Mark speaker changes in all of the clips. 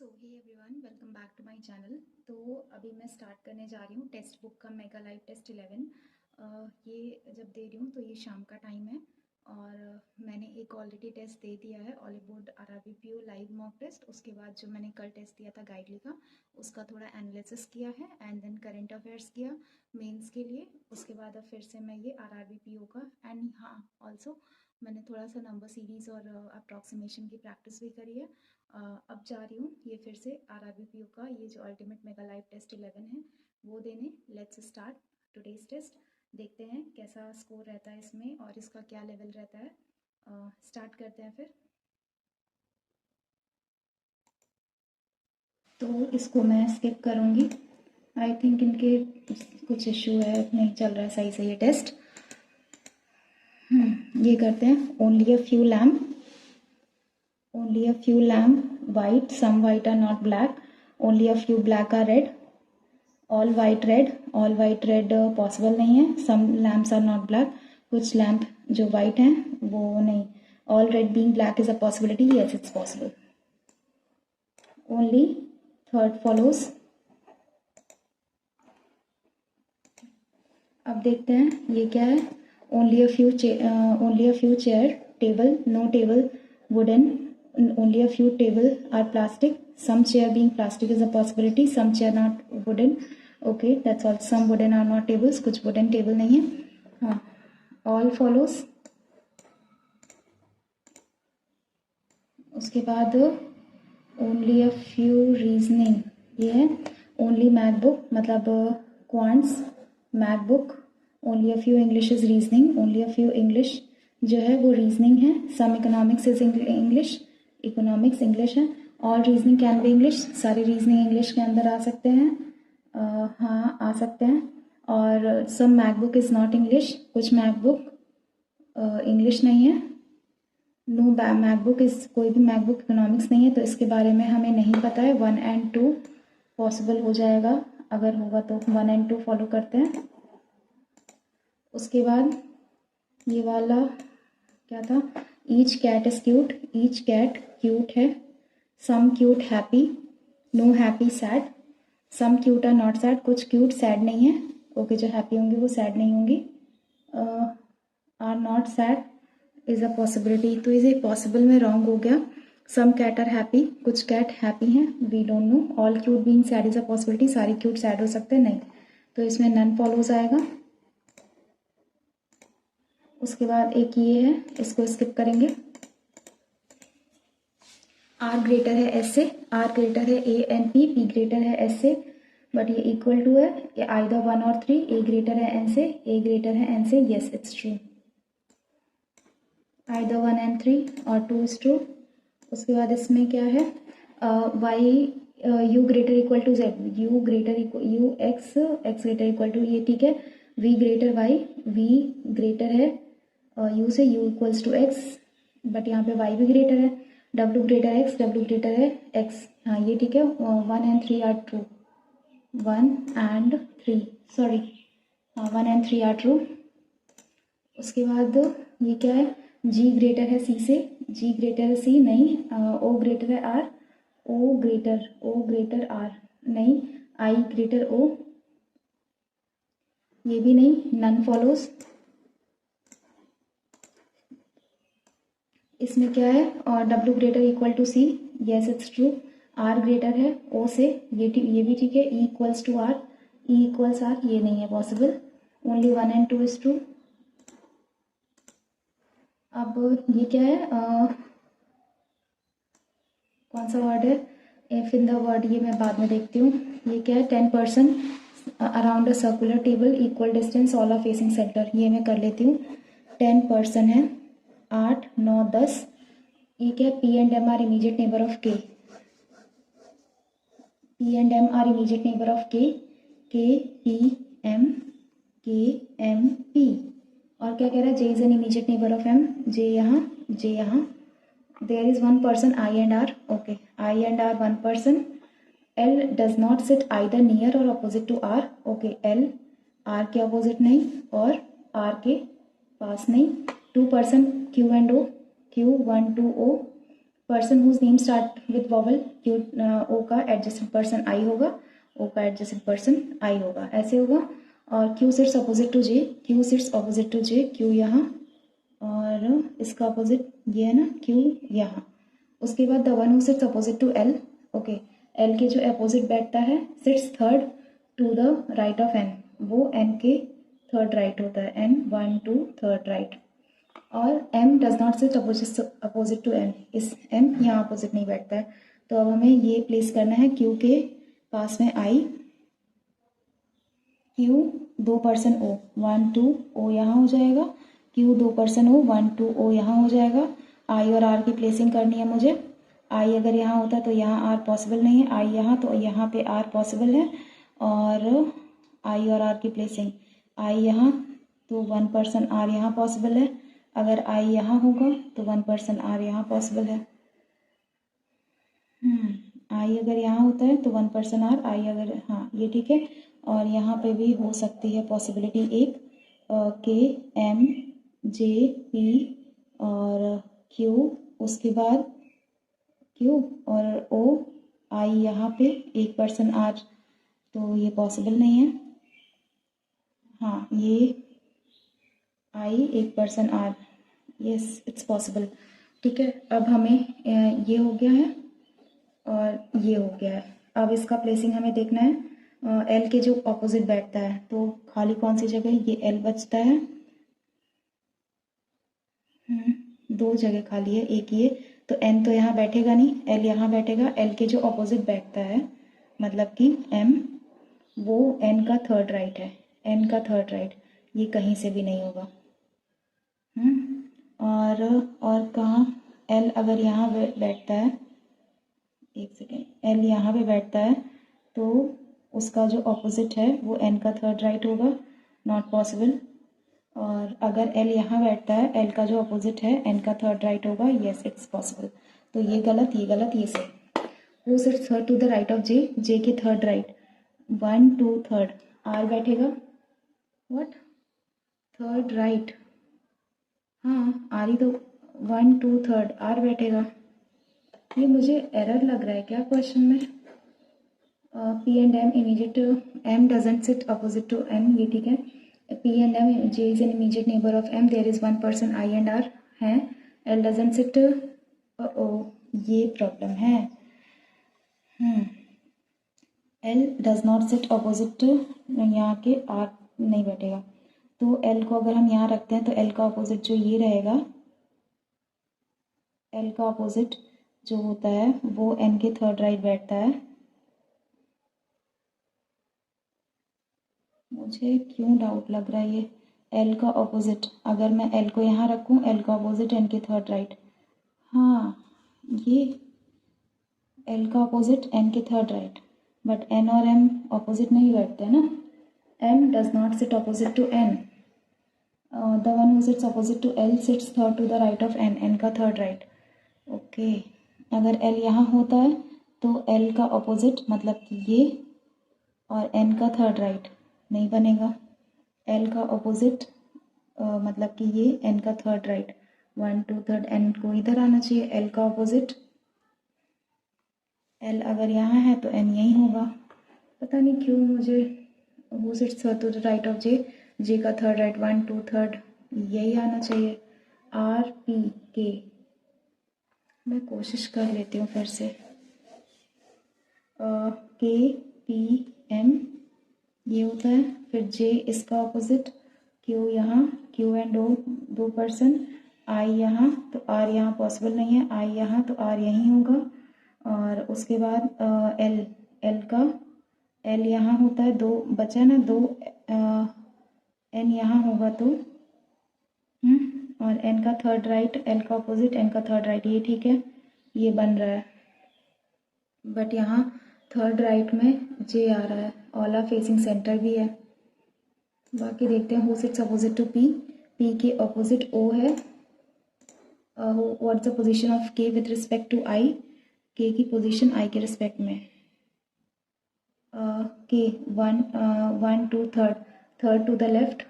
Speaker 1: So hey everyone, welcome back to my channel. तो अभी मैं स्टार्ट करने जा रही हूँ टेक्स्ट बुक का मेगा लाइव टेस्ट 11। ये जब दे रही हूँ तो ये शाम का टाइम है और मैंने एक ऑलरेडी टेस्ट दे दिया है, ऑलीवुड RRBPO लाइव मॉक टेस्ट। उसके बाद जो मैंने कल टेस्ट दिया था गाइडली का, उसका थोड़ा एनालिसिस किया है एंड देन करंट अफेयर्स किया मेंस के लिए। उसके बाद अब फिर से मैं ये RRBPO का एंड हाँ ऑल्सो मैंने थोड़ा सा नंबर सीरीज़ और अप्रॉक्सीमेशन की प्रैक्टिस भी करी है। अब जा रही हूँ ये फिर से RRBPO का ये जो अल्टीमेट मेगा लाइव टेस्ट 11 है वो देने। Let's start today's test. देखते हैं कैसा स्कोर रहता है इसमें और इसका क्या लेवल रहता है। स्टार्ट करते हैं फिर। तो इसको मैं स्किप करूँगी, आई थिंक इनके कुछ इशू है, नहीं चल रहा है सही से ये टेस्ट। ये करते हैं। Only a few lamp, only a few lamp white, some white are not black, only a few black are red, all white red possible नहीं है, some lamps are not black, कुछ लैम्प जो white हैं वो नहीं, all red being black is a possibility, yes it's possible, only third follows। अब देखते हैं ये क्या है। only a few chair, table, no table, wooden, only a few table are plastic, some chair being plastic is a possibility, some chair not wooden, okay that's all, some wooden are not tables, कुछ wooden table नहीं है। हाँ, all follows। उसके बाद only a few reasoning, ये है only MacBook मतलब quants MacBook, only a few English is reasoning, only a few English जो है वो रीजनिंग है, some economics is English, economics English है, all reasoning can be English, सारे रीजनिंग इंग्लिश के अंदर आ सकते हैं। हाँ आ सकते हैं। और सम मैकबुक इज़ नॉट इंग्लिश, कुछ मैकबुक इंग्लिश नहीं है। नो मैकबुक इज़, कोई भी मैकबुक इकोनॉमिक्स नहीं है, तो इसके बारे में हमें नहीं पता है। 1 and 2 पॉसिबल हो जाएगा, अगर होगा तो 1 and 2 फॉलो करते हैं। उसके बाद ये वाला क्या था, each cat is cute, each cat cute है, some cute happy, no happy sad, some cute are not sad, कुछ क्यूट सैड नहीं है, ओके जो हैप्पी होंगी वो सैड नहीं होंगी। Are not sad is a possibility, तो इसे पॉसिबल में रॉन्ग हो गया। सम कैट आर हैप्पी, कुछ कैट हैप्पी हैं, we don't know. All cute being sad is a possibility, सारी क्यूट सैड हो सकते हैं, नहीं, तो इसमें नन फॉलोज आएगा। उसके बाद एक ये है, इसको स्किप करेंगे। आर ग्रेटर है एस से, आर ग्रेटर है A and P, P greater है एस से, बट ये इक्वल टू है, ये आइदर 1 और 3, ए ग्रेटर है एन से, ए ग्रेटर है एन से, yes it's true, either 1 and 3 और 2 इज ट्रू। उसके बाद इसमें क्या है, Y U greater equal to Z, U greater U X, X greater equal to, ये ठीक है। V greater Y, V greater है यू से, U equals to X, but यहाँ पे वाई भी ग्रेटर है। W greater X, W greater है एक्स, हाँ ये ठीक है। 1 and 3 are true, 1 and 3 sorry, हाँ 1 and 3 आर ट्रू। उसके बाद ये क्या है, जी ग्रेटर है सी से, जी ग्रेटर है सी नहीं, ओ ग्रेटर है आर, ओ ग्रेटर आर नहीं, आई ग्रेटर ओ, ये भी नहीं, नन फॉलोज। इसमें क्या है, और W greater equal to C, yes it's true. R greater है ओ से, ये भी ठीक है। E equals to R, E equals R, ये नहीं है possible. Only 1 and 2 is true. अब ये क्या है, कौन सा वर्ड है, इफ इन द वर्ड, ये मैं बाद में देखती हूँ। ये क्या है, 10 person around a circular table, equal distance, all are facing centre, ये मैं कर लेती हूँ। 10 person है, 8 9 10, ये क्या है, P and M are immediate neighbour of K, P and M are immediate neighbour of K, P M, K M P, और क्या कह रहा है, J is an immediate neighbour of M, J यहाँ। There is one person I and R, okay, I and R 1 person, L does not sit either near or opposite to R, okay, L R के opposite नहीं और R के पास नहीं। 2 person Q and O, Q 1 2 O, person whose name start with vowel, Q O का adjacent person I होगा, ओ का adjacent person I होगा, ऐसे होगा। और Q sits opposite to J, Q sits opposite to J, Q यहाँ और इसका अपोजिट ये है ना, क्यू यहाँ। उसके बाद the one who sits opposite to L, okay, L के जो अपोजिट बैठता है sits third to the right of N, वो एन के थर्ड राइट होता है, एन 1 2 थर्ड राइट। और M does not sit opposite to N, इस एम यहाँ अपोजिट नहीं बैठता है। तो अब हमें ये प्लेस करना है क्यू के पास में आई, क्यू 2 पर्सन ओ 1 2 ओ यहाँ हो जाएगा, क्यू 2 पर्सन ओ 1 2 ओ यहाँ हो जाएगा। आई और आर की प्लेसिंग करनी है मुझे। आई अगर यहाँ होता तो यहाँ आर पॉसिबल नहीं है, आई यहाँ तो यहाँ पे आर पॉसिबल है। और आई और आर की प्लेसिंग, आई यहाँ तो 1 पर्सन आर यहाँ पॉसिबल है, अगर आई यहाँ होगा तो 1 पर्सन आर यहाँ पॉसिबल है। आई अगर यहाँ होता है तो 1 पर्सन आर, आई अगर, हाँ ये ठीक है। और यहाँ पे भी हो सकती है पॉसिबिलिटी एक, के एम जे पी और क्यू, उसके बाद क्यू और ओ, आई यहाँ पे 1 पर्सन आर, तो ये पॉसिबल नहीं है। हाँ ये I 1 person R, yes it's possible, ठीक है। अब हमें ये हो गया है और ये हो गया है। अब इसका प्लेसिंग हमें देखना है, एल के जो ऑपोजिट बैठता है, तो खाली कौन सी जगह, ये एल बचता है, दो जगह खाली है, एक ये, तो एन तो यहाँ बैठेगा नहीं, एल यहाँ बैठेगा। एल के जो ऑपोजिट बैठता है मतलब कि एम, वो एन का थर्ड राइट है, एन का थर्ड राइट, ये कहीं से भी नहीं होगा। और कहाँ, एल अगर यहाँ बैठता है, एक सेकेंड, एल यहाँ पे बैठता है तो उसका जो ऑपोजिट है वो एन का थर्ड राइट होगा, नॉट पॉसिबल। और अगर एल यहाँ बैठता है, एल का जो अपोजिट है एन का थर्ड राइट होगा, येस इट्स पॉसिबल। तो ये गलत, ये गलत, ये सही। Who sits third to the right of J, J के थर्ड राइट, 1 2 थर्ड, आर बैठेगा, व्हाट, थर्ड राइट, हाँ आर ही तो, 1 2 थर्ड आर बैठेगा। ये मुझे एरर लग रहा है क्या क्वेश्चन में, P and M immediate, M doesn't sit opposite to N, ये ठीक है। P and M, J is an immediate neighbor of M. There is 1 person I and R है। L doesn't sit, ये प्रॉब्लम है। L does not sit opposite to, यहाँ के R नहीं बैठेगा, तो L को अगर हम यहाँ रखते हैं तो L का अपोजिट जो ये रहेगा, L का अपोजिट जो होता है वो N के थर्ड राइट बैठता है। मुझे क्यों डाउट लग रहा है ये, एल का ऑपोजिट, अगर मैं एल को यहाँ रखूँ, एल का ऑपोजिट एन के थर्ड राइट, हाँ ये एल का ऑपोजिट एन के थर्ड राइट, बट एन और एम ऑपोजिट नहीं बैठते ना, M does not sit opposite to N, the one who sits opposite to L sits third to the right of N, N का third right, okay. अगर L यहाँ होता है तो एल का ऑपोजिट मतलब कि ये और एन का थर्ड राइट नहीं बनेगा, एल का ऑपोजिट मतलब कि ये एन का थर्ड राइट, 1 2 थर्ड, एन को इधर आना चाहिए, एल का ऑपोजिट, एल अगर यहाँ है तो एन यही होगा। पता नहीं क्यों मुझे who sits third to the right of J, J का थर्ड राइट 1 2 थर्ड यही आना चाहिए। आर पी के, मैं कोशिश कर लेती हूँ फिर से, के पी एम ये होता है, फिर जे इसका ऑपोजिट, क्यू यहाँ, क्यू एंड ओ 2 पर्सन, आई यहाँ तो आर यहाँ पॉसिबल नहीं है, आई यहाँ तो आर यहीं होगा। और उसके बाद एल, एल का, एल यहाँ होता है, 2 बचा ना, 2 एन यहाँ होगा तो और एन का थर्ड राइट, एल का ऑपोजिट एन का थर्ड राइट, ये ठीक है, ये बन रहा है। बट यहाँ थर्ड राइट में जे आ रहा है, ऑला फेसिंग सेंटर भी है। बाकी देखते हैं, who sits opposite to P, P के ऑपोजिट ओ है, what's the position of K with respect to I, K की पोजीशन आई के रिस्पेक्ट में, K 1 2 third, third to the left,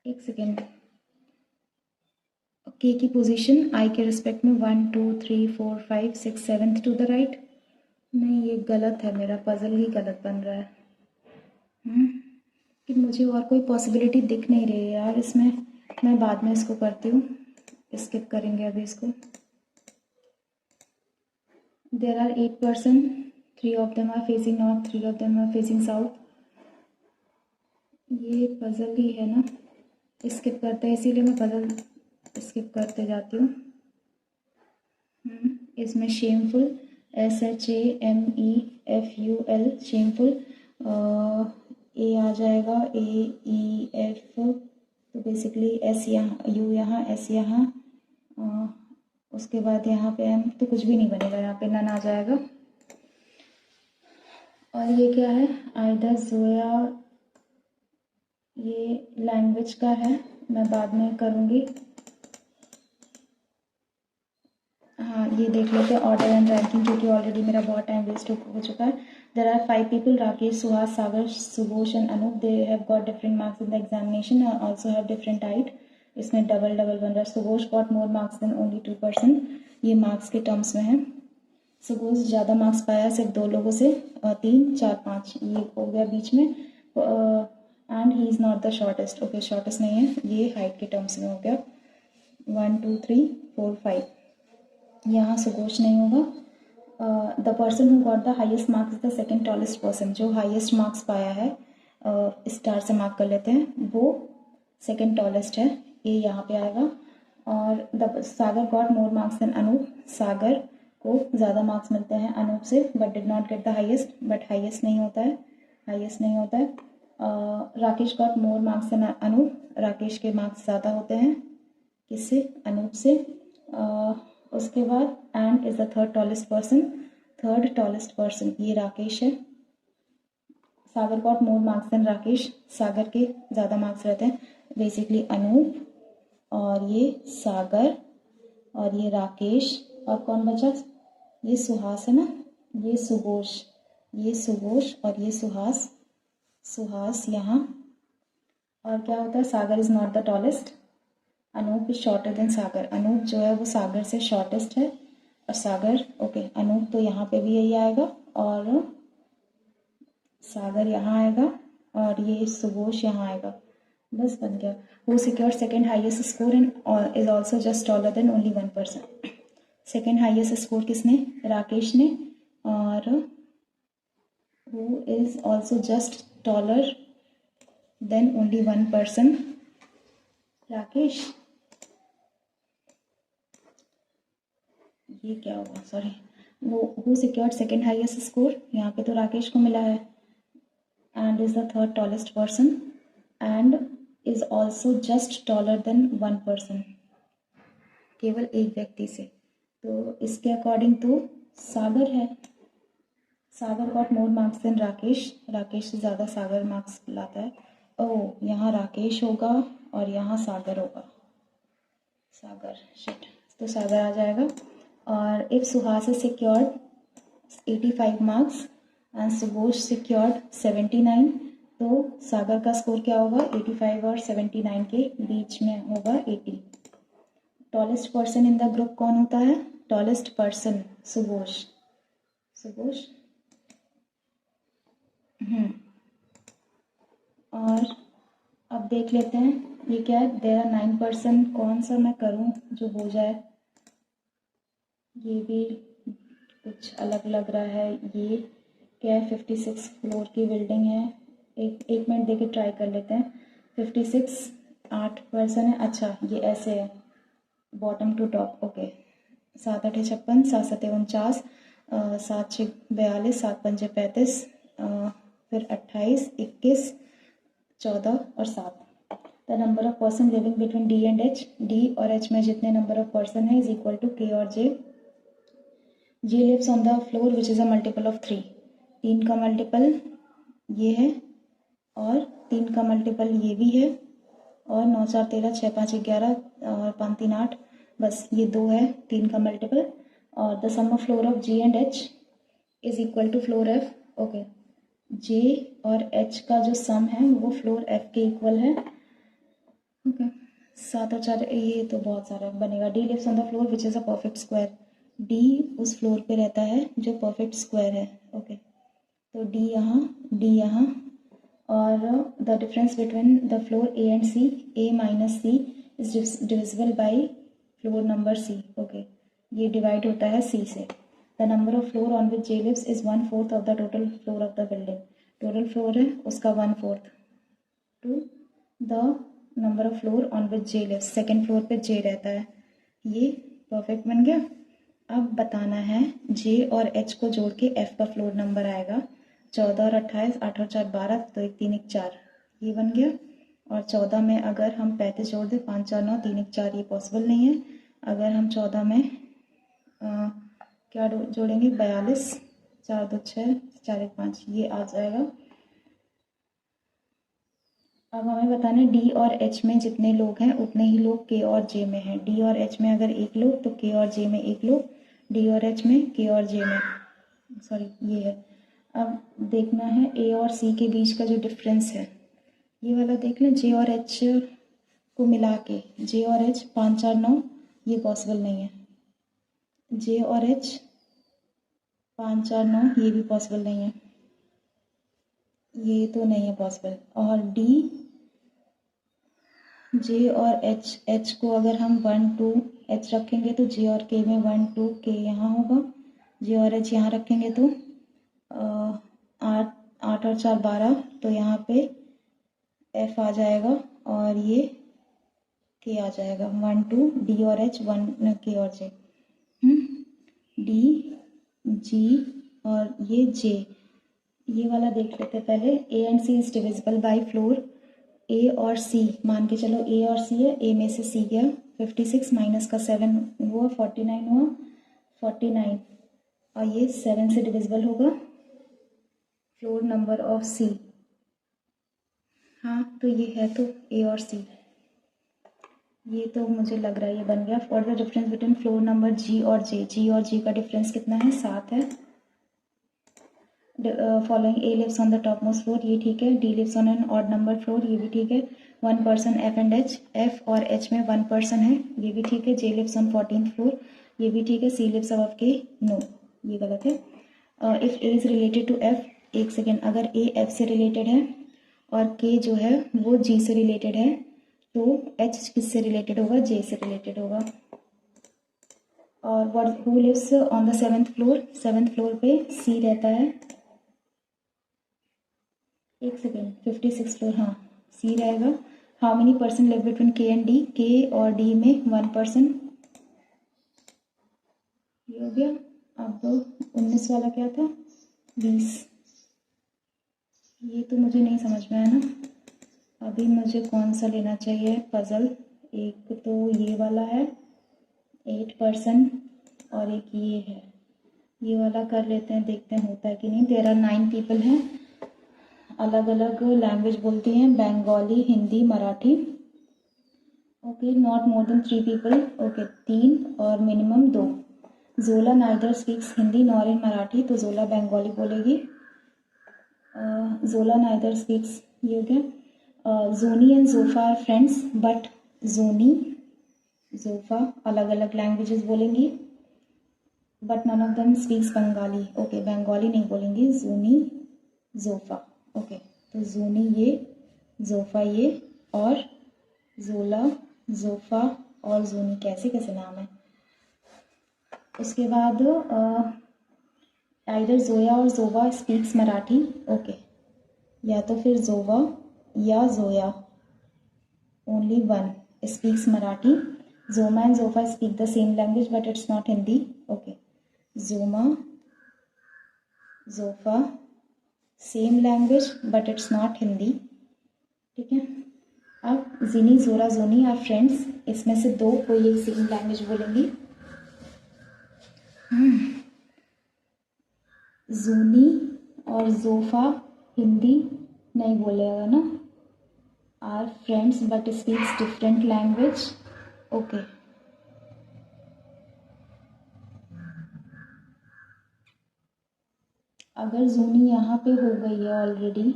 Speaker 1: एक सेकेंड, के की पोजीशन आई के रिस्पेक्ट में 1 2 3 4 5 6 7 टू द राइट। नहीं, ये गलत है, मेरा पजल ही गलत बन रहा है। कि मुझे और कोई पॉसिबिलिटी दिख नहीं रही है यार इसमें। मैं बाद में इसको करती हूँ, स्किप करेंगे अभी इसको। There are 8 person, 3 of them are facing north, 3 of them are facing south. ये पजल ही है ना, स्किप करते हैं, इसीलिए मैं पजल स्किप करते जाती हूँ। इसमें शेमफुल, SHAMEFUL, शेमफुल, ए आ जाएगा, AEF, तो बेसिकली S यहाँ, U यहाँ, S यहाँ, उसके बाद यहाँ पे M, तो कुछ भी नहीं बनेगा, यहाँ पे नन आ जाएगा। और ये क्या है, आइदा जोया, ये लैंग्वेज का है, मैं बाद में करूँगी। हाँ, ये देख लेते हैं ऑर्डर एंड रैंकिंग, क्योंकि ऑलरेडी मेरा बहुत टाइम वेस्ट हो चुका है। There are 5 people, Rakesh, Suhas, Sagar, Subosh and Anoop. They have got different marks in the examination, also have different height. इसमें डबल डबल बन रहा है। Subosh got more marks than only 2%, ये मार्क्स के टर्म्स में है। सुबोश ज़्यादा मार्क्स पाया सिर्फ 2 लोगों से, 3 4 5, ये हो गया बीच में। And he is not the shortest, okay shortest नहीं है, ये हाइट के टर्म्स में हो गया। 1 2 3 4 5, यहाँ सुगोश नहीं होगा। The person who got the highest marks the second tallest person, जो हाइएस्ट मार्क्स पाया है, स्टार से मार्क कर लेते हैं, वो सेकेंड टॉलेस्ट है, ये यहाँ पे आएगा। और the Sagar got more marks than Anoop, Sagar को ज़्यादा मार्क्स मिलते हैं अनूप से, but did not get the highest, but highest नहीं होता है, हाइएस्ट नहीं होता है। Rakesh got more marks than Anoop, Rakesh के मार्क्स ज़्यादा होते हैं किससे, अनूप से। उसके बाद and is the third tallest person, third tallest person ये राकेश है। Sagar got more marks than Rakesh, Sagar के ज़्यादा मार्क्स रहते हैं, बेसिकली अनूप, और ये सागर, और ये राकेश, और कौन बचा, ये सुहास है ना, ये सुबोश, ये सुबोश और ये सुहास, सुहास यहाँ। और क्या होता है, Sagar is not the tallest, Anoop is shorter than Sagar, Anoop जो है वो सागर से शॉर्टेस्ट है, और सागर ओके, अनूप तो यहाँ पे भी यही आएगा, और सागर यहाँ आएगा, और ये सुबोश यहाँ आएगा, बस बन गया। Who secured second highest score and is also just taller than only 1%, second highest score किसने, राकेश ने, और who is also just taller than only 1%, Rakesh. ये क्या होगा, सॉरी, वो who secured second highest score, यहाँ पे तो राकेश को मिला है, and is the third tallest person, and is also just taller than 1%, केवल एक व्यक्ति से, तो इसके अकॉर्डिंग तो सागर है। Sagar got more marks than Rakesh, Rakesh से ज़्यादा सागर मार्क्स लाता है। ओह, यहाँ राकेश होगा और यहाँ सागर होगा, सागर, शिट, तो सागर आ जाएगा। और if Suhas is secured 85 marks and Subosh secured 79, तो सागर का स्कोर क्या होगा, 85 और 79 के बीच में होगा 80। Tallest person in the group कौन होता है, टॉलेस्ट पर्सन सुबोश, सुबोश। और अब देख लेते हैं ये क्या है, देयर आर 9 पर्सन, कौन सा मैं करूं जो हो जाए, ये भी कुछ अलग लग रहा है। ये क्या है, 56 फ्लोर की बिल्डिंग है, एक मिनट देके ट्राई कर लेते हैं। 56 8 पर्सन है, अच्छा ये ऐसे है, बॉटम टू टॉप, ओके। 7 8 56, 7 7 49, 7 6 42, 7 5 35, फिर 28 21 14 और 7। The number of person living between D and H, D और एच में जितने नंबर ऑफ पर्सन है इज इक्वल टू के और J. J lives on the floor which is a multiple of 3, 3 का multiple ये है, और 3 का मल्टीपल ये भी है, और 9 4 13, 6 5 11 और 5 3 8, बस ये 2 है 3 का मल्टीपल। और the sum of floor of G and H is equal to floor F, okay. J और एच का जो सम है वो फ्लोर एफ के इक्वल है, ओके। 7 और 4, ये तो बहुत सारा बनेगा। D lives on the floor which is a perfect square. D उस फ्लोर पे रहता है जो परफेक्ट स्क्वायर है। ओके, तो डी यहाँ, डी यहाँ, और the difference between the floor A and C, A minus C is divisible by floor number C. Okay, ये डिवाइड होता है सी से। The number of floor on which J lives is 1/4 of the total floor of the building. Total floor है उसका 1/4 to the number of floor on which J lives. Second floor पे J रहता है। ये perfect बन गया। अब बताना है जे और एच को जोड़ के एफ का फ्लोर नंबर आएगा। 14 और 28, 8 और 4 12, तो 1 3 1 4, ये बन गया। और 14 में अगर हम 35 जोड़ दें, 5 4 9 3 1 4, ये पॉसिबल नहीं है। अगर हम 14 में क्या जोड़ेंगे, 42, 4 2 6, 4 1 5, ये आ जाएगा। अब हमें बताना है डी और एच में जितने लोग हैं उतने ही लोग के और जे में हैं। डी और एच में अगर एक लोग तो के और जे में एक लोग, डी और एच में के और जे में, सॉरी ये है। अब देखना है ए और सी के बीच का जो डिफरेंस है, ये वाला देख लें। जे और एच को मिला के, जे और एच 5 4 9, ये पॉसिबल नहीं है। जे और एच 5 4 9, ये भी पॉसिबल नहीं है, ये तो नहीं है पॉसिबल। और डी, जे और एच को अगर हम 1 2 एच रखेंगे तो जे और के में 1 2 के यहाँ होगा। जे और एच यहाँ रखेंगे तो 8 और 4 12, तो यहाँ पे एफ आ जाएगा और ये के आ जाएगा। 1 2 डी और एच, 1 के और जे, डी जी और ये जे। ये वाला देख लेते हैं पहले। A and C is divisible by floor. A और सी मान के चलो, ए और सी है, ए में से सी गया। 56 माइनस का 7 हुआ, 49 हुआ, 49, और ये 7 से डिविजिबल होगा फ्लोर नंबर ऑफ सी। हाँ, तो ये है तो ए और सी, ये तो मुझे लग रहा है ये बन गया। और the difference between floor number G और जे, जी और जी का डिफरेंस कितना है, 7 है। Following A lives on the top most floor, ये ठीक है। D lives on an odd number floor, ये भी ठीक है। 1 person F and H, F और एच में 1 पर्सन है, ये भी ठीक है। जे लिव्स ऑन 14th फ्लोर, ये भी ठीक है। C lives above K, no, ये गलत है। If A is related to F, एक सेकेंड, अगर ए एफ से रिलेटेड है और के जो है वो जी से रिलेटेड है, तो एच किससे रिलेटेड होगा, जे से रिलेटेड होगा। और what who lives on the 7th floor, 7th floor पे सी रहता है। एक सेकेंड, 56 फ्लोर, हाँ सी रहेगा। How many person live between के एंड डी, के और डी में 1 पर्सन, ये हो गया। अब 19 वाला क्या था, 20, ये तो मुझे नहीं समझ में आया ना। अभी मुझे कौन सा लेना चाहिए पजल, एक तो ये वाला है 8 पर्सन, और एक ये है, ये वाला कर लेते हैं, देखते हैं होता है कि नहीं। देयर आर 9 पीपल हैं, अलग अलग लैंग्वेज बोलती हैं, Bengali, Hindi, Marathi. Okay, not more than 3 people, okay 3 और मिनिमम 2। जोला neither speaks Hindi nor in Marathi, तो जोला बंगाली बोलेगी। जोला नाइदर स्पीक्स, ये हो गया। Zoni and Zofa are friends, but Zoni Zofa अलग अलग लैंग्वेजेस बोलेंगी, but none of them speaks Bengali. Okay, Bengali नहीं बोलेंगी, जोनी जोफा। ओके, तो जोनी ये, जोफा ये, और जोला, जोफा और जोनी, कैसे कैसे नाम है। उसके बाद आइदर जोया और जोवा स्पीक्स मराठी, ओके, या तो फिर जोवा या Zoya, only one speaks Marathi. Zoma and Zofa speak the same language but it's not Hindi, okay. Zoma Zofa same language but it's not Hindi, ठीक है। अब जिनी, जोरा, जोनी आर फ्रेंड्स, इसमें से 2 कोई एक सेम लैंग्वेज बोलेंगी। जूनी और जोफा हिंदी नहीं बोलेगा ना। Are friends but speaks different language, okay. अगर जूनी यहाँ पे हो गई है ऑलरेडी,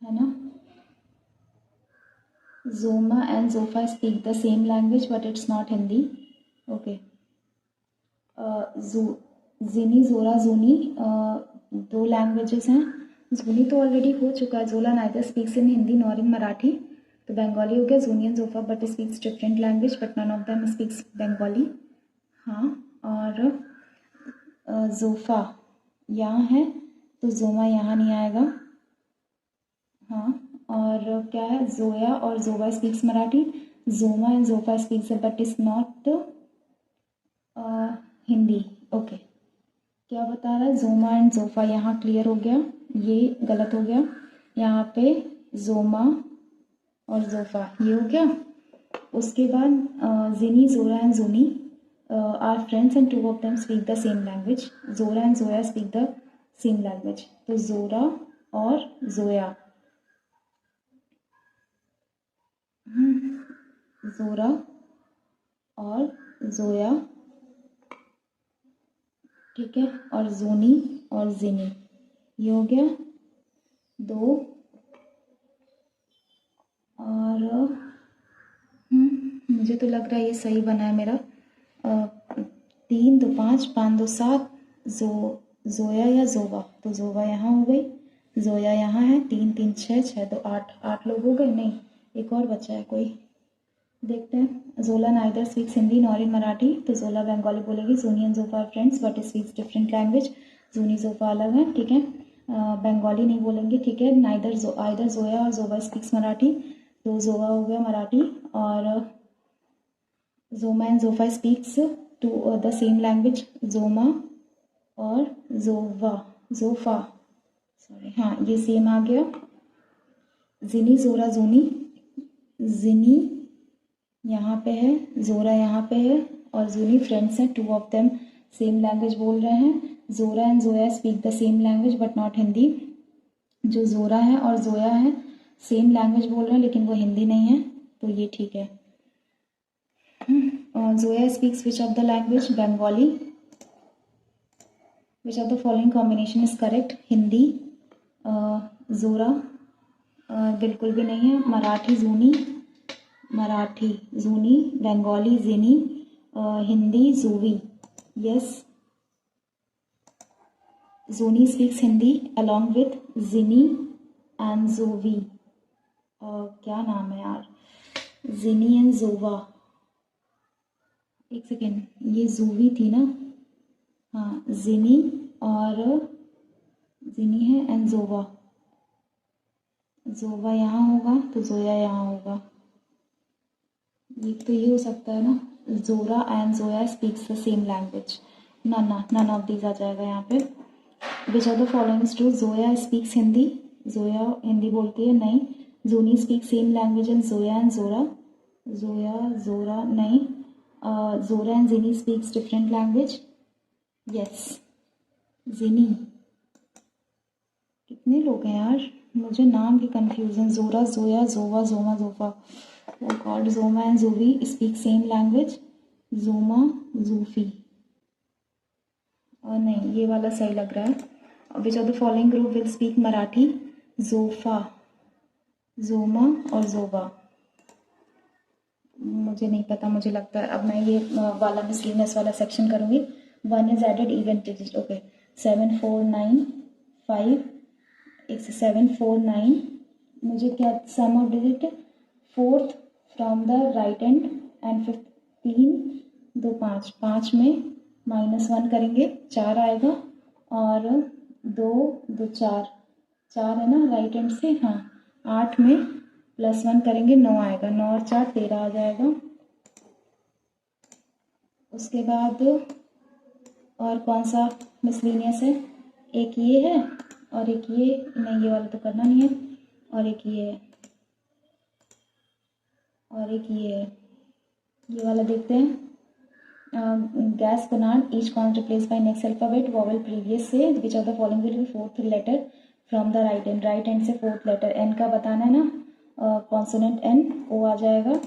Speaker 1: है ना, Zoma and Zofa speak the same language, but it's not Hindi. Okay. Zini, Zora, Zuni, दो लैंग्वेजेस हैं. जूनी तो ऑलरेडी हो चुका है. Zola neither speaks in Hindi nor in Marathi, तो बंगाली हो गया. Zuni and Zofa but speaks different language, but none of them speaks Bengali. हाँ, और जोफा यहाँ है तो जोमा यहाँ नहीं आएगा. हाँ, और क्या है, जोया और Zova speaks Marathi. Zoma and Zofa speaks but is not Hindi. Okay, क्या बता रहा है, जोमा एंड जोफा. यहाँ क्लियर हो गया, ये गलत हो गया. यहाँ पे जोमा और जोफा ये हो गया. उसके बाद Zini, Zora and Zoni are friends and two of them speak the same language. Zora and Zoya speak the same language. तो जोरा और जोया, जोरा और जोया, ठीक है. और जोनी और जिनी, ये हो गया दो. और मुझे तो लग रहा है ये सही बना है मेरा. 3 2 5 5 2 7 जोया या जोवा, तो जोवा यहाँ हो गई, जोया यहाँ है. 3 3 6 6 2 8 8 लोग हो गए. नहीं, एक और बचा है कोई, देखते हैं. Zola neither speaks Hindi nor in Marathi, तो जोला बंगाली बोलेगी. Zoni and Zofa friends but speaks different language. Zoni Zofa अलग है, ठीक है. बंगाली नहीं बोलेंगे, ठीक है. आइदर जोया और जोवा स्पीक्स मराठी, तो जोवा हो गया मराठी. और Zoma and Zofa speaks to the same language. Zoma और जोफा, सॉरी, हाँ, ये सेम आ गया. जिनी, जोरा, जोनी. जिनी यहाँ पे है, जोरा यहाँ पे है, और जोनी फ्रेंड्स हैं. To of them same language बोल रहे हैं. जोरा and Zoya speak the same language but not Hindi. जो जोरा है और जोया है सेम लैंग्वेज बोल रहे हैं, लेकिन वो हिंदी नहीं है, तो ये ठीक है. Zoya speaks which of the language, Bengali. Which of the following combination is correct, Hindi. Zora बिल्कुल भी नहीं है. Marathi Zoni, Marathi Zuni. Bengali Zini. Hindi Zovi. Yes, Zoni speaks Hindi along with Zini and Zovi. क्या नाम है यार, जिनी एंड जोवा. एक सेकेंड, ये जोवी थी ना. हाँ, जिनी और जिनी है एंड जोवा. जोवा यहाँ होगा तो जोया यहाँ होगा. ये तो ये हो सकता है ना, Zora and Zoya speaks the same language. None of these आ जाएगा यहाँ पे. Which are the following is true, Zoya speaks Hindi, Zoya Hindi बोलती है, नहीं. Zoni speak same language and Zoya and Zora, Zoya Zora नहीं. Zora and Zini speaks different language. Yes, Zini. कितने लोग हैं यार, मुझे नाम की कंफ्यूजन. जोरा, जोया, जोवा, जोमा, Jofa. Oh God, Zoma and Zovi speak same language. Zoma, Zofi. और नहीं, ये वाला सही लग रहा है. Which of the following group will speak Marathi, Jofa, जोमा और जोवा. मुझे नहीं पता, मुझे लगता है अब मैं ये वाला मिसलिनियस वाला सेक्शन करूँगी. 1 is added even digit. Okay, 7 4 9 5 7 4 9. मुझे क्या sum of digit, 4th from the right end and 15 2 5 5 में -1 करेंगे, 4 आएगा. और 2 2 4 4 है ना राइट एंड से. हाँ, 8 में +1 करेंगे, 9 आएगा. 9 और 4 13 आ जाएगा. उसके बाद और कौन सा मिसलिनियस है, एक ये है और एक ये नहीं, ये वाला तो करना नहीं है. और एक ये है और एक ये है. ये वाला देखते हैं. गैस कनाड each cons replace by next alphabet vowel previous से. Which of the following will be 4th letter from the right end. Right end से 4th लेटर. एन का बताना है ना, कॉन्सोनेंट एन, ओ आ जाएगा.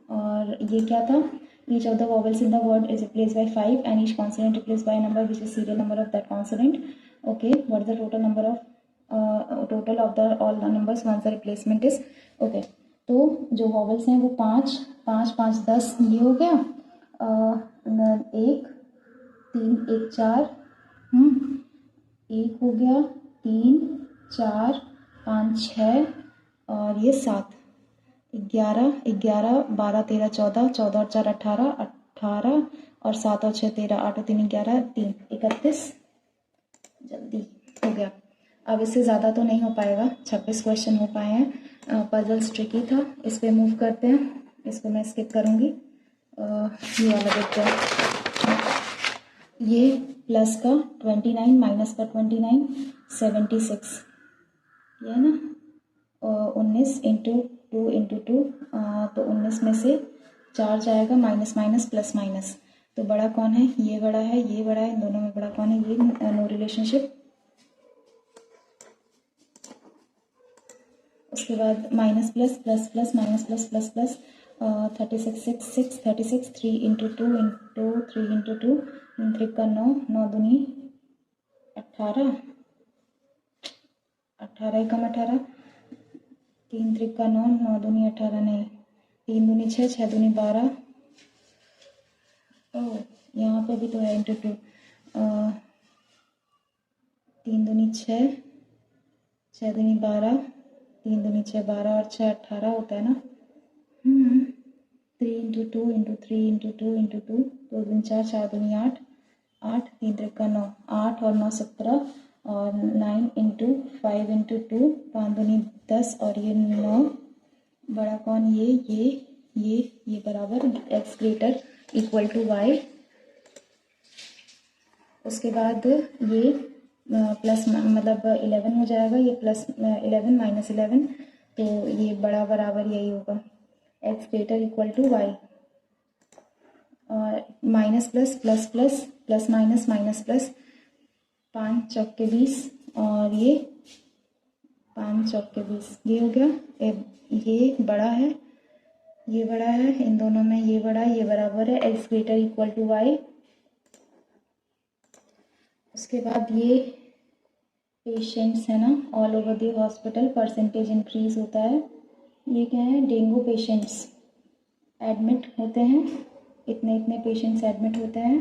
Speaker 1: और ये क्या था, each of the vowels in the word is replace by 5 and each consonant replace by number which is serial number of that consonant. Okay, what is the total number of total of the all the numbers once the replacement is. Okay, तो जो vowels हैं वो 5 5 5 10 ये हो गया, 1 3 1 4, 1 हो गया, 3 4 5 6 और ये 7, 11 11 12 13 14 14 और 4 18 18 और 7 और 6 13 8 और 3 11 3 31, जल्दी हो गया। अब इससे ज़्यादा तो नहीं हो पाएगा, 26 क्वेश्चन हो पाए हैं। पजल्स ट्रिकी था, इस पर मूव करते हैं, इसको मैं स्किप करूँगी। ये वाला देखते हैं, ये प्लस का 29 माइनस का 29 76, ये है ना, 19 इंटू 2 इंटू 2, तो 19 में से 4 जाएगा, माइनस माइनस प्लस माइनस, तो बड़ा कौन है, ये बड़ा है, ये बड़ा है, इन दोनों में बड़ा कौन है, ये नो रिलेशनशिप। उसके बाद minus plus plus plus minus plus plus plus, 36 6 6 36, 3 into 2 into 3 into 2, 3 का 9, 9 दूनी 18, 18 एकम 18, 3 3 का 9, 9 दूनी 18 नहीं, 3 दूनी 6, 6 दूनी 12, ओ यहाँ पे भी तो है इंटू 2, 3 दूनी 6, 6 दूनी 12, 3 दूनी 6 12 और 6 18 होता है ना, 3 इंटू 2 इंटू 3 इंटू 2 इंटू 2, 2 दूनी 4, 4 दूनी 8, 8 3 3 का 9, 8 और 9 17, और 9 इंटू 5 इंटू 2, 5 दूनी 10 और ये 9, बड़ा कौन, ये बराबर x greater equal to y। उसके बाद ये प्लस मतलब 11 हो जाएगा, ये प्लस 11 माइनस 11, तो ये बड़ा बराबर यही होगा, x greater equal to y, और minus plus plus plus plus minus minus plus, 5 चौके 20 और ये 5 चौके 20, ये हो गया, ये बड़ा है, ये बड़ा है, इन दोनों में ये बड़ा है, ये बराबर है x greater equal to y। उसके बाद ये पेशेंट्स है ना, all over the hospital percentage increase होता है, ये क्या है, डेंगू पेशेंट्स एडमिट होते हैं, इतने इतने पेशेंट्स एडमिट होते हैं,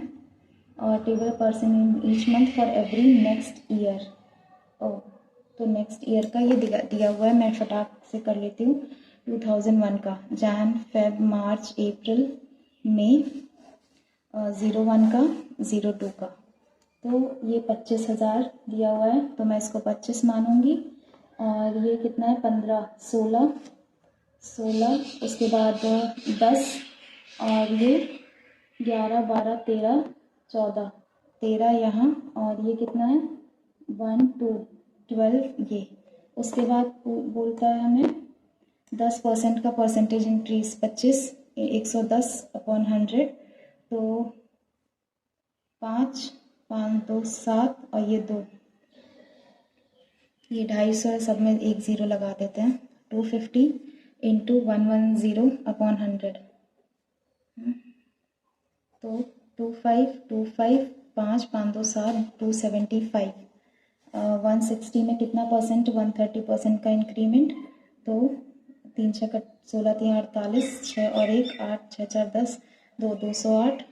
Speaker 1: और table person in each month for every next year. ओ तो नेक्स्ट ईयर का ये दिया हुआ है, मैं फटाक से कर लेती हूँ, 2001 का, जैन फेब मार्च अप्रैल मई, 01 का 02 का, तो ये 25,000 दिया हुआ है, तो मैं इसको 25 मानूंगी, और ये कितना है, 15 16 16, उसके बाद 10, और ये 11 12 13 14 13 यहाँ, और ये कितना है 1 2 12 ये। उसके बाद बोलता है हमें 10% का परसेंटेज इंक्रीज, 25 110 अपॉन 100, तो 5 5 2 7 और ये 2, ये 250 है, सब में 1 0 लगा देते हैं, 250 इंटू 110 अपॉन 100, तो 25 25 5 5 2 7 275, 160 में कितना परसेंट, 130% का इंक्रीमेंट, तो 3 6 16 3 48, 6 और 1 8 6 4 10 2 208,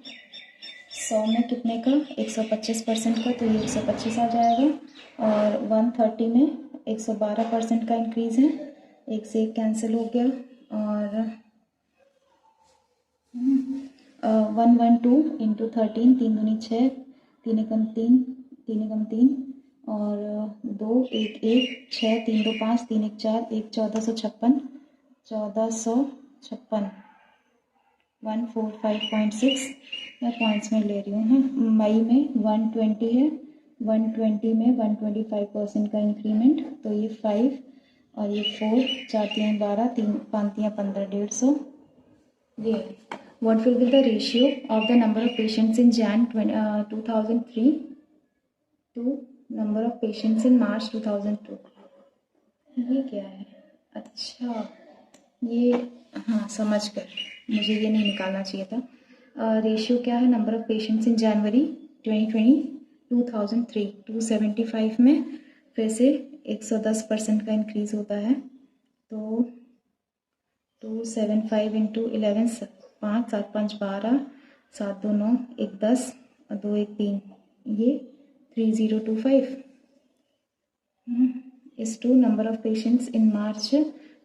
Speaker 1: 100 में कितने का, 125% का, तो ये 125 आ जाएगा, और 130 में 112% का इंक्रीज़ है, 1 से 1 कैंसिल हो गया, और 112 इंटू 13, 3 दूनी 6, 3 एकम 3 3 एकम 3, और 2 1 1 6 3 2 5 3 1 4 1 1456 1456, 145.6 मैं पॉइंट्स में ले रही हूँ। मई में 120 है, 120 में 125% का इंक्रीमेंट, तो ये 5 और ये 4, 4 3 12 3 5 3 15 150, ये what will be the ratio of the number of patients in Jan 2003 to number of patients in March 2002। ये क्या है, अच्छा ये, हाँ समझ कर, मुझे ये नहीं निकालना चाहिए था, रेशियो क्या है, नंबर ऑफ पेशेंट्स इन जनवरी 2020 2003 275 में फिर से 110% का इंक्रीज होता है, तो 275 इंटू 11 5 7 5 12 7 2 9 1 10 और 2 1 3 ये 3025 is to number of patients in March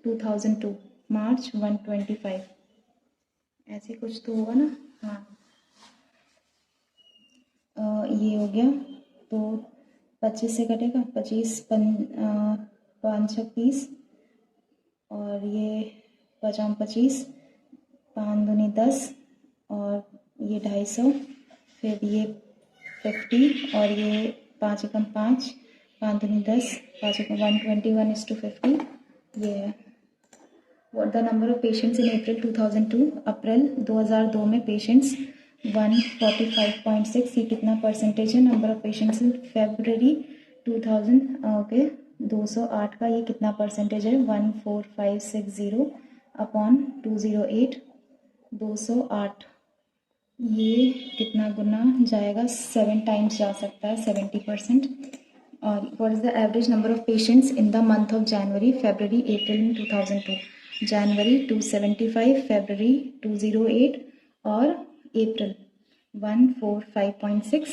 Speaker 1: 2002 March 125 ऐसे कुछ तो होगा ना। हाँ ये हो गया। तो 25 से कटेगा 25 5 36 और ये 5 25 5 दूनी 10 और ये 250 फिर ये 50 और ये 5 एकम 5 5 दूनी 10 5 एकम 121 is to 50 ये है। What the number of patients in April 2002 अप्रैल 2002 में पेशेंट्स 145.6 ये कितना परसेंटेज है। Number of patients in February 2000 okay 208 का ये कितना परसेंटेज है 14560 अपॉन 208 208 ये कितना गुना जाएगा 7 टाइम्स जा सकता है 70%। और what is the average number of patients in the month of January February April in 2002 January 275 February 208 और अप्रैल 145.6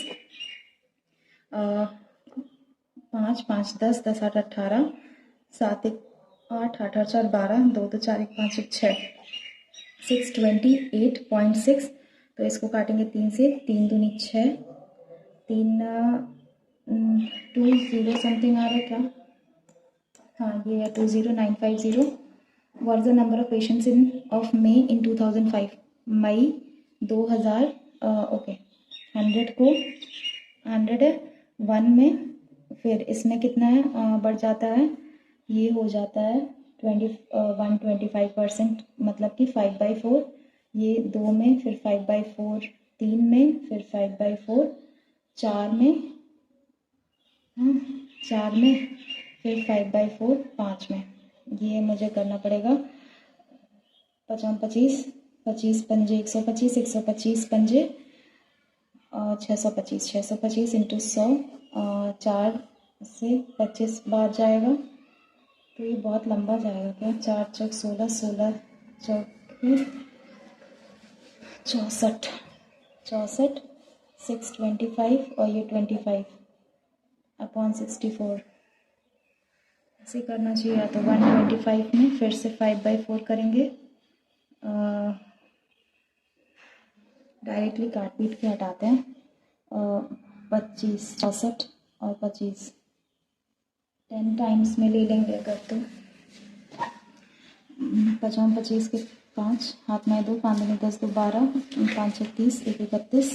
Speaker 1: 5 5 10 10 8 18 7 1 8 8 4 12 2 2 4 1 5 1 6 628.6 तो इसको काटेंगे 3 से 3 दूनी 6 3 20 समथिंग आ रहा है क्या। हाँ ये है 20950। What is the number of patients in of May in 2005 May 2000 okay 100 को 101 में फिर इसमें कितना है बढ़ जाता है ये हो जाता है 125% मतलब कि 5/4 ये 2 में फिर 5/4 3 में फिर 5/4 4 में 4 में फिर 5/4 5 में ये मुझे करना पड़ेगा 55 25 पंजे 125 125 पंजे 625 इंटू 100 4 से 25 बार जाएगा तो ये बहुत लंबा जाएगा क्या 4 चौक 16 16 चौक 64 64 625 और ये 25 अपॉन 64 ऐसे करना चाहिए। या तो 125 में फिर से 5/4 करेंगे डायरेक्टली काट पीट के हटाते हैं 25 64 और 25 10 टाइम्स में ले लेंगे अगर तो 55 25 के 5 हाथ में 2 5 में 10 2 12 5 36 1 31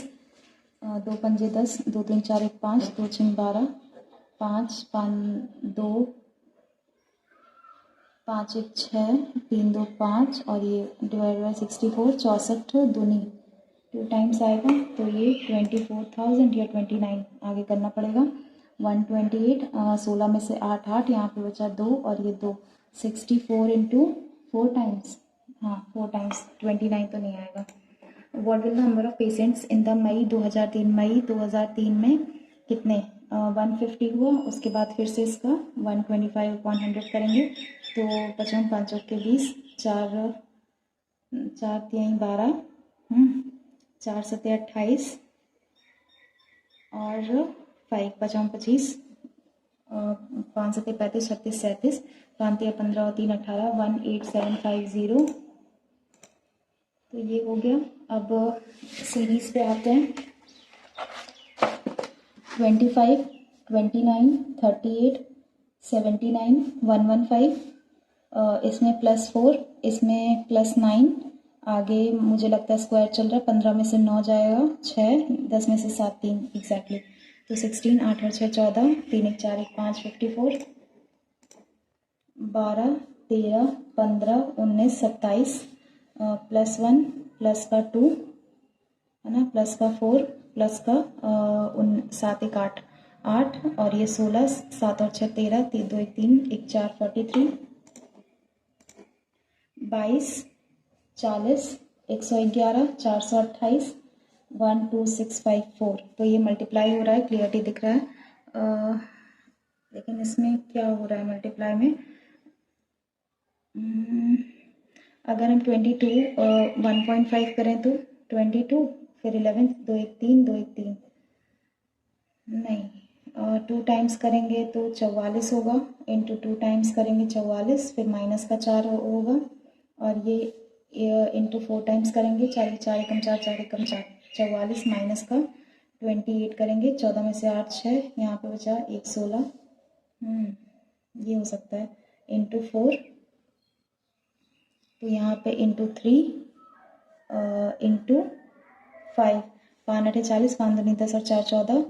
Speaker 1: 2 पंजे 10 2 3 4 1 5 2 6 12 5 5 2 5 1 6 3 2 5 और ये डिवाइड बाय 64 64 दूनी 2 टाइम्स आएगा तो ये 24,000 या 29 आगे करना पड़ेगा 128 16 में से 8 8 यहाँ पे बचा 2 और ये 2 64 इंटू 4 टाइम्स हाँ 4 टाइम्स 29 तो नहीं आएगा। What will the number of patients in the May 2003 May 2003 में कितने 150 हुआ उसके बाद फिर से इसका 125/100 करेंगे तो 55 5 के 20 4 4 3 12 4 7 28 और 5 55 25 5 7 35 36 37 5 3 15 और 3 18 18750 तो ये हो गया। अब सीरीज पे आते हैं 25 29 38 79 115 इसमें +4 इसमें +9 आगे मुझे लगता है स्क्वायर चल रहा है 15 में से 9 जाएगा 6 10 में से 7 3 एग्जैक्टली तो 16 8 और 6 14 3 1 4 1 5 54 12 13 15 19 27 +1 प्लस का 2 है ना प्लस का 4 प्लस का 7 1 8 8 और ये 16 7 और 6 13 3 2 1 3 1 4 43 22 40 111 428 12654 तो ये मल्टीप्लाई हो रहा है क्लियरली दिख रहा है लेकिन इसमें क्या हो रहा है मल्टीप्लाई में अगर हम 22 1.5 करें तो 22, फिर 11 2 1 3 2 1 3 नहीं, 2 टाइम्स करेंगे तो 44 होगा, इंटू 2 टाइम्स करेंगे 44, फिर माइनस का 4 होगा, और ये इंटू 4 टाइम्स करेंगे, 4 4 एकम 4 4 एकम 4 44, माइनस का 28 करेंगे, 14 में से 8 6, यहाँ पे बचा 1 16, ये हो सकता है, इंटू 4, तो यहाँ पे इंटू 3, इंटू 5, 5 8 40, 5 2 10 और 4 14,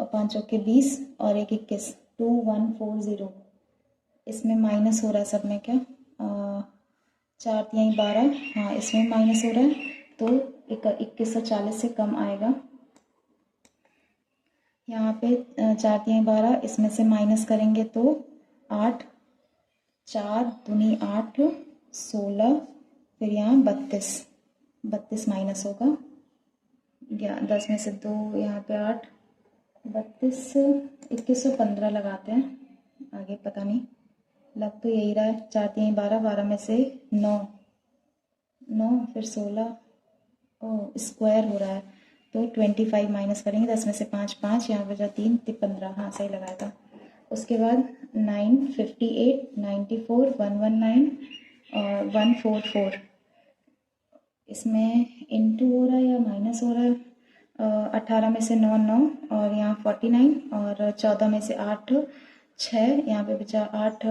Speaker 1: और 5 चौके 20 और 1 21, 2140। इसमें माइनस हो रहा है सब में क्या, 4 3 12, हाँ इसमें माइनस हो रहा है, तो 2140 से कम आएगा। यहाँ पे 4 3 12, इसमें से माइनस करेंगे तो 8, 4 दूनी 8 16, फिर यहाँ 32 माइनस होगा, 10 में से 2, यहाँ पे 8 32 2115 लगाते हैं, आगे पता नहीं, लग तो यही रहा है, 4 3 12, 12 में से 9 फिर 16, स्क्वायर हो रहा है, तो 25 माइनस करेंगे, 10 में से 5 5, यहाँ बचा 3 15, हाँ सही लगाया था। उसके बाद 9 58 94 119 और 144, इसमें इंटू हो रहा है या माइनस हो रहा है, 18 में से 9 9, और यहाँ 49, और 14 में से 8 6, यहाँ पे बचा 8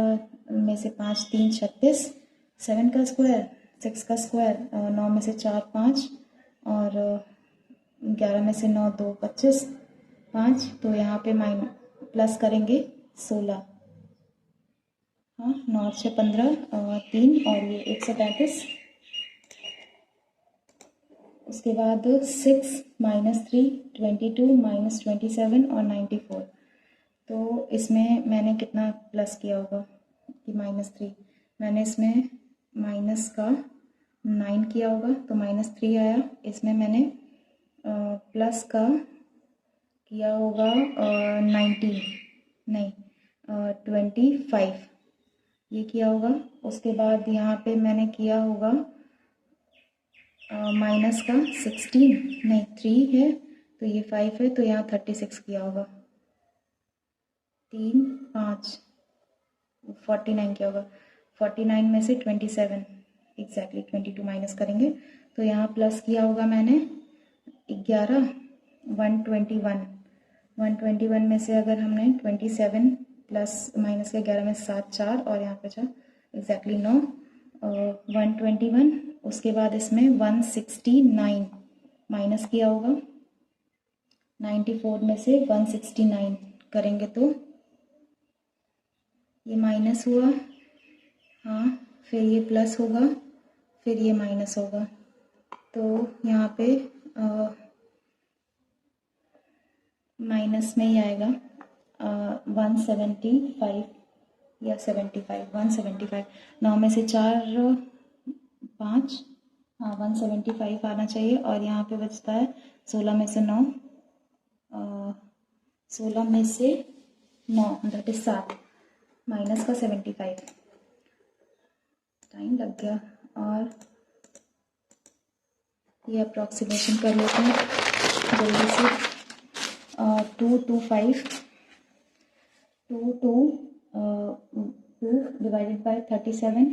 Speaker 1: में से 5 3 36, 7 का स्क्वायर 6 का स्क्वायर, 9 में से 4 5, और 11 में से 9 2 25 5, तो यहाँ पे प्लस करेंगे 16, हाँ 9 6 15 3, और ये 135। उसके बाद 6 माइनस 3 22 माइनस 27 और 94, तो इसमें मैंने कितना प्लस किया होगा कि -3, मैंने इसमें माइनस का 9 किया होगा तो -3 आया, इसमें मैंने प्लस का किया होगा 19 नहीं 25 ये किया होगा। उसके बाद यहाँ पे मैंने किया होगा माइनस का 16 नहीं 3 है, तो ये 5 है, तो यहाँ 36 किया होगा, 3 5 49 किया होगा, 49 में से 27 एग्जैक्टली 22 माइनस करेंगे, तो यहाँ प्लस किया होगा मैंने 11 121 में से अगर हमने 27 प्लस माइनस के 11 में 7 4, और यहाँ पे जो एग्जैक्टली 9 121, उसके बाद इसमें 169 माइनस किया होगा, 94 में से 169 करेंगे तो ये माइनस हुआ, हाँ फिर ये प्लस होगा, फिर ये माइनस होगा, तो यहाँ पे माइनस में ही आएगा 175 या 75 175, 9 में से 4 5, हाँ 175 आना चाहिए, और यहाँ पे बचता है 16 में से 9 16 में से 9 दैट इज 7 माइनस का 75, टाइम लग गया, और ये अप्रॉक्सीमेशन कर लेते हैं जल्दी से। 2 2 5 2 2 2 डिवाइडेड बाय 37,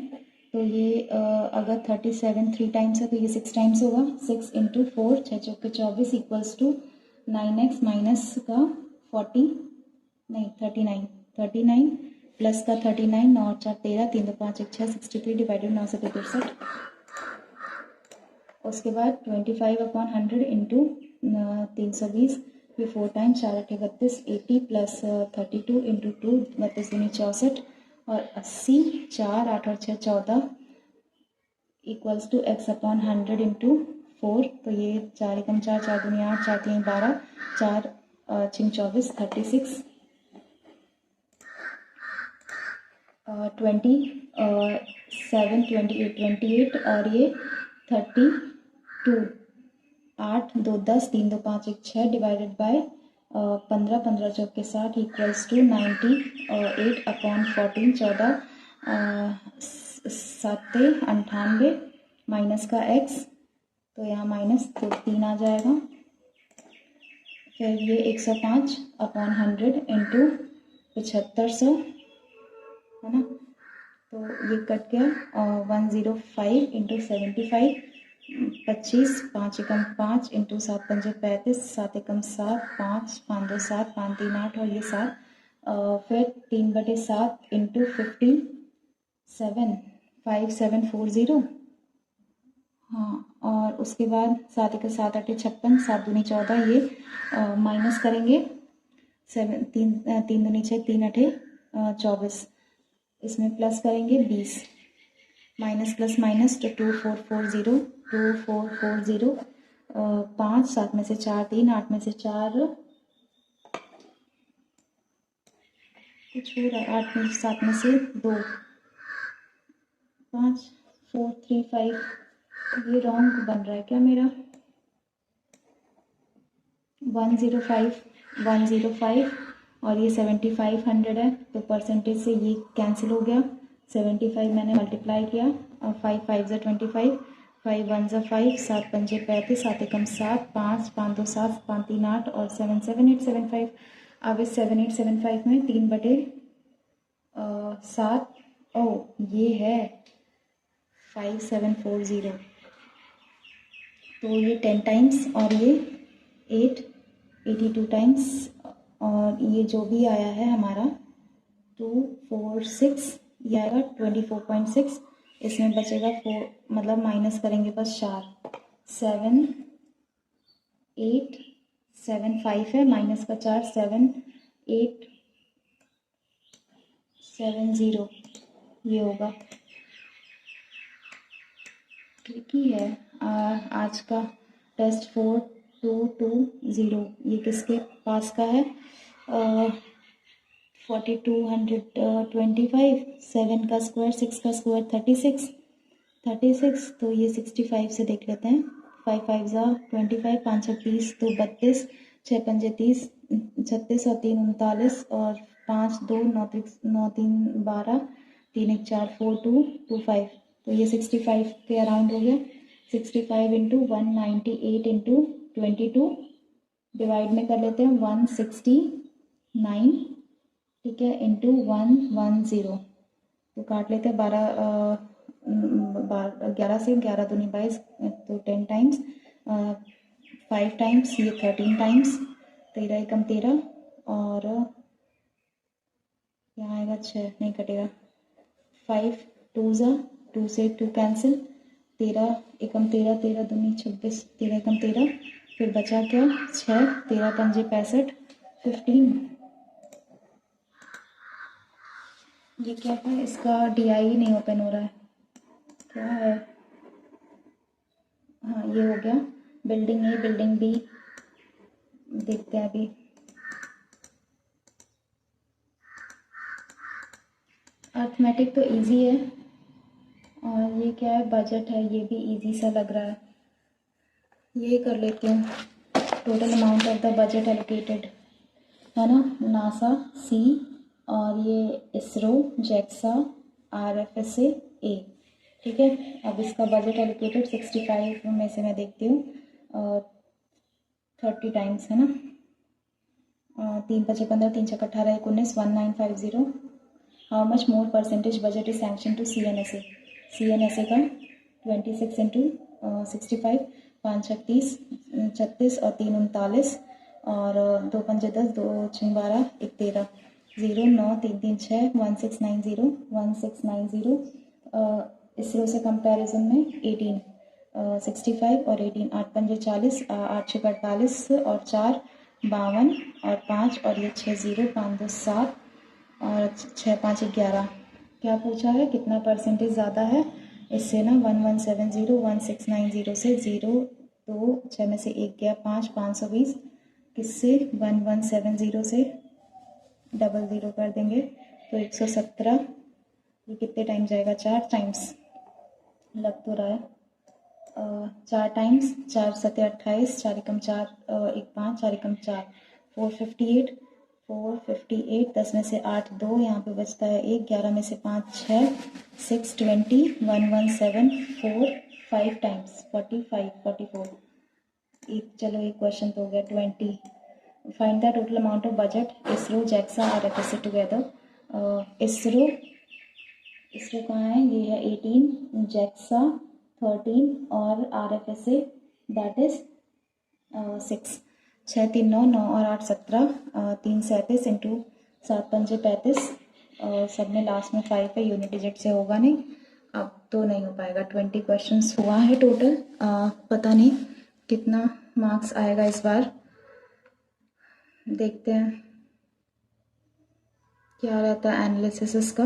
Speaker 1: तो ये अगर 37 3 टाइम्स है तो ये 6 टाइम्स होगा, 6 इंटू 4 6 चौके 24 इक्वल्स टू 9x माइनस का 40 नहीं 39 प्लस का 39, 9 और 4 13, 3 2 5 1 6 63 डिवाइडेड 9 से 63। उसके बाद 25/100 इंटू 320, फिर 4 टाइम्स 4 8 32 80 प्लस 32 इंटू 2 32 दूनी 64 और 80, 4 8 और 6 14 इक्वल्स टू x/100 इंटू 4, तो ये 4 एकम 4 4 दूनी 8 4 3 12 4 6 24 36 27 28 और ये 32 8 2 10 3 2 5 1 6 डिवाइडेड बाय 15 15 चौके 60 इक्वल्स टू 98/14 14 7 98 माइनस का x, तो यहाँ माइनस, तो 3 आ जाएगा। फिर ये 105 अपॉन 100 इंटू 7500 है ना, तो ये कट गया। 105 इंटू 75, 25, 5 एकम 5 इंटू 7 पंजे 35, 7 एकम 7, 5 5 2 7, 5 3 8 और ये 7। फिर 3/7 इंटू 50, 7 5740। हाँ, और उसके बाद 7 एक 7 8 56, 7 दूनी 14, ये माइनस करेंगे। 3 दूनी 6, 3 8 24, इसमें प्लस करेंगे 20, माइनस प्लस माइनस तो 2440, 2440। 5, 7 में से 4 3, 8 में से 4 कुछ हो रहा है, 8 में 7 में से 2, 5 4 3 5, ये रॉन्ग बन रहा है क्या मेरा? 105 और ये 7500 है, तो परसेंटेज से ये कैंसिल हो गया। 75 मैंने मल्टीप्लाई किया और 5 5 ज़ा 25, 5 1 ज़ा 5, 7 पंजे 35, 7 एकम 7, 5 5 2 7, 5 3 8 और 7 7 8 7 5। अब इस 7875 में 3/7, ओ ये है 5740, तो ये 10 टाइम्स और ये 82 टाइम्स, और ये जो भी आया है हमारा 246, ये आएगा 24.6। इसमें बचेगा 4, मतलब माइनस करेंगे बस 4, 7 8 7 5 है, माइनस का 4, 7 8 7 0, ये होगा। ट्रिकी है आज का टेस्ट। 4220, ये किसके पास का है? 4225, 7 का स्क्वायर, 6 का स्क्वायर 36, तो ये 65 से देख लेते हैं। 5 5 ज़ा 25, 5 6 30, 2 32, 6 पंजे 30, 36 और 3 39, और 5 2 9 3 12, 3 1 4 4 2 2 5, तो ये 65 के अराउंड हो गया। 65 इंटू 198 इंटू 22, डिवाइड में कर लेते हैं 169, ठीक है, इंटू 110, तो काट लेते हैं 11 से, 11 दूनी 22, तो 10 टाइम्स, 5 टाइम्स, ये 13 टाइम्स, 13 एकम 13, और यहाँ आएगा 6, नहीं कटेगा। 5 2 ज़ा 2 से 2 कैंसिल, 13 एकम 13, 13 दूनी 26, 13 एकम 13, फिर बचा क्या? 6, 13 पंजे 65, 15। ये क्या है? इसका DI ही नहीं ओपन हो रहा है, क्या है? हाँ, ये हो गया। बिल्डिंग A, बिल्डिंग B देखते हैं अभी। अर्थमेटिक तो इजी है, और ये क्या है? बजट है, ये भी इजी सा लग रहा है। ये कर लेती हूँ। Total amount of the budget allocated है ना, नासा C, और ये इसरो, जैक्सा, RFSA A, ठीक है। अब इसका बजट एलोकेटेड 65 में से मैं देखती हूँ 30 टाइम्स है ना। 3 5 15, 3 6 18 19, 1950। How much more percentage budget is sanction to CNSA? CNSA का 26 इंटू 65, 5 36, 36 और 3 39, और 2 पंजे 10, 2 6 12, 1 13, 0 9 3 3 6, 1690 1690। इसरो से कंपैरिजन में 18, 65 और 18, 8 पंजे 40, 8 6 48 और 4 52 और 5 और ये 6 0, 5 2 7 और 6 5 11। क्या पूछा है? कितना परसेंटेज ज़्यादा है इससे ना? 1170 1690 से 0 2 6 में से 1 गया 5, 520, किससे? 1170 से 00 कर देंगे तो 117। ये कितने टाइम जाएगा? 4 टाइम्स लग तो रहा है। 4 टाइम्स, 4 7 28, 4 एकम 4 1 5, 4 एकम 4, 458, 10 में से 8 2, यहाँ पे बचता है 1, 11 में से 5 6, 620, 117, 4 5 टाइम्स 45 44 एक, चलो एक क्वेश्चन तो हो गया। 20 find the total amount of budget ISRO JAXA RFSA together. ISRO कहाँ है, ये है 18, जैक्सा 13 और RFSA दैट इज 6। 6 3 9 9 और 8 17, 3 37 इंटू 7 पंजे 35 और सब में लास्ट में 5 है, यूनिट डिजिट से होगा नहीं, अब तो नहीं हो पाएगा। 20 क्वेश्चंस हुआ है टोटल। पता नहीं कितना मार्क्स आएगा इस बार, देखते हैं क्या रहता है एनालिसिस इसका।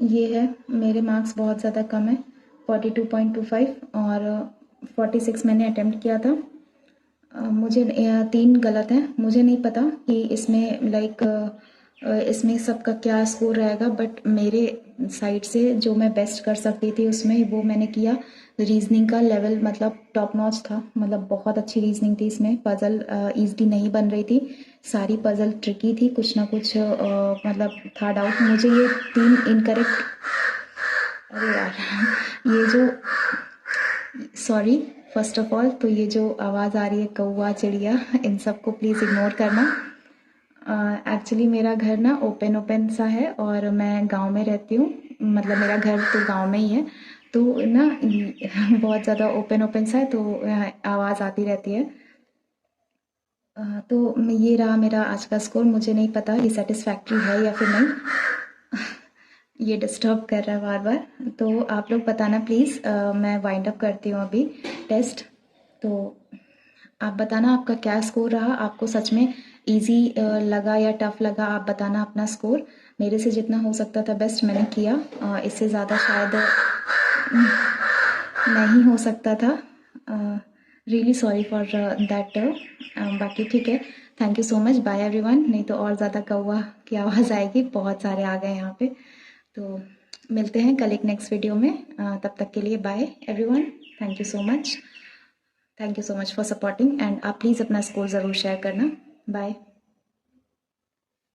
Speaker 1: ये है, मेरे मार्क्स बहुत ज़्यादा कम है, 42.25 और 46 मैंने अटेम्प्ट किया था। मुझे 3 गलत हैं, मुझे नहीं पता कि इसमें इसमें सबका क्या स्कोर रहेगा, बट मेरे साइड से जो मैं बेस्ट कर सकती थी उसमें वो मैंने किया। रीजनिंग का लेवल मतलब टॉप नॉच था, मतलब बहुत अच्छी रीजनिंग थी इसमें, पज़ल ईजी नहीं बन रही थी, सारी पज़ल ट्रिकी थी, कुछ ना कुछ मतलब था डाउट। मुझे ये 3 इनकरेक्ट, अरे यार ये जो, सॉरी फर्स्ट ऑफ ऑल तो ये जो आवाज़ आ रही है कौवा चिड़िया, इन सबको प्लीज़ इग्नोर करना। एक्चुअली मेरा घर ना ओपन सा है और मैं गांव में रहती हूँ, मतलब मेरा घर तो गांव में ही है, तो ना बहुत ज़्यादा ओपन सा है, तो आवाज़ आती रहती है। तो ये रहा मेरा आज का स्कोर, मुझे नहीं पता ये सेटिस्फैक्ट्री है या फिर नहीं। ये डिस्टर्ब कर रहा है बार बार, तो आप लोग बताना प्लीज़। मैं वाइंड अप करती हूँ अभी टेस्ट, तो आप बताना आपका क्या स्कोर रहा, आपको सच में इजी लगा या टफ लगा, आप बताना अपना स्कोर। मेरे से जितना हो सकता था बेस्ट मैंने किया, इससे ज़्यादा शायद नहीं हो सकता था। Really sorry for that. बाकी ठीक है, thank you so much, bye everyone. नहीं तो और ज़्यादा कौवा की आवाज़ आएगी, बहुत सारे आ गए यहाँ पे। तो मिलते हैं कल एक नेक्स्ट वीडियो में, तब तक के लिए bye everyone, thank you so much for supporting, and आप प्लीज़ अपना स्कोर ज़रूर शेयर करना। बाय।